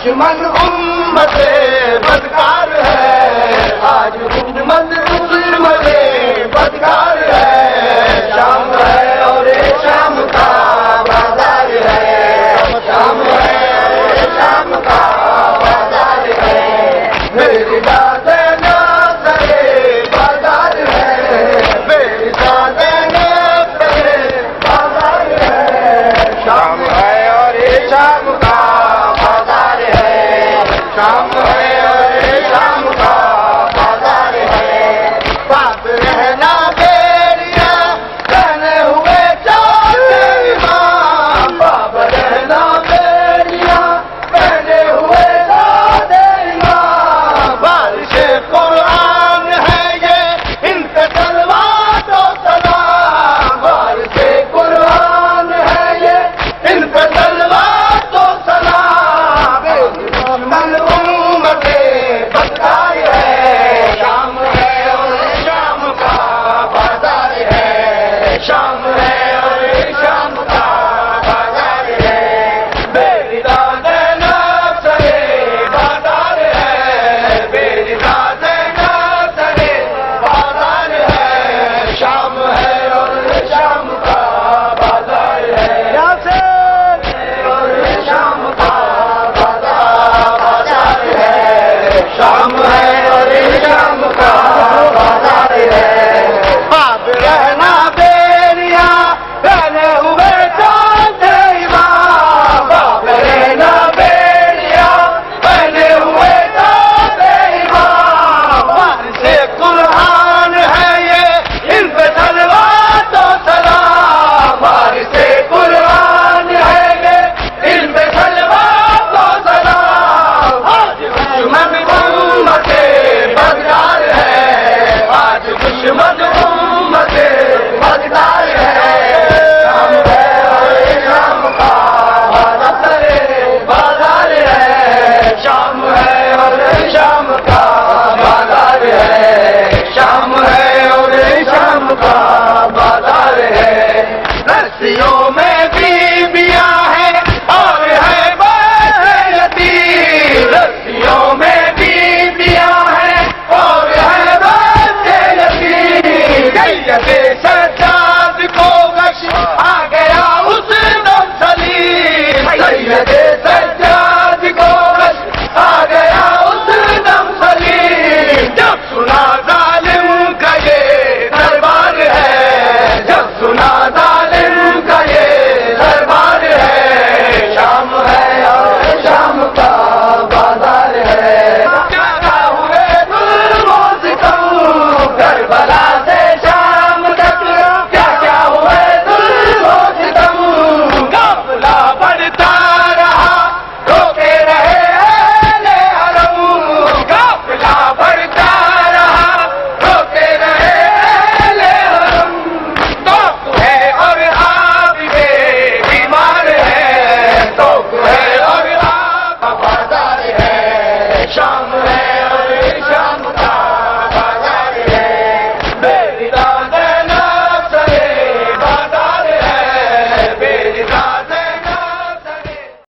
دشمن امت بدکار ہے، آج امت ظلمت بدکار ہے، شام ہے اور شام کا بازار ہے، شام ہے اور شام کا بازار ہے، میری داد ناصرے بازار ہے، میری داد ناصرے بازار ہے، شام ہے اور شام کا بازار ہے، شام ہے اور شام کا بازار ہے، پاس رہنا بیڑیا کہنے ہوئے چاہتے امام، پاپ رہنا بیڑیا کہنے ہوئے چاہتے امام، بارش قرآن ہے یہ ان پہ تلوار و سلام، بارش قرآن ہے یہ ان پہ تلوار و سلام، دشمن امت بدکار ہے، شام ہے اور شام کا بازار ہے، شام ہے اور شام کا بازار ہے، میری داد ناصرے بازار ہے، میری داد ناصرے بازار ہے، شام ہے اور شام کا بازار ہے، اور شام کا بازار ہے، شام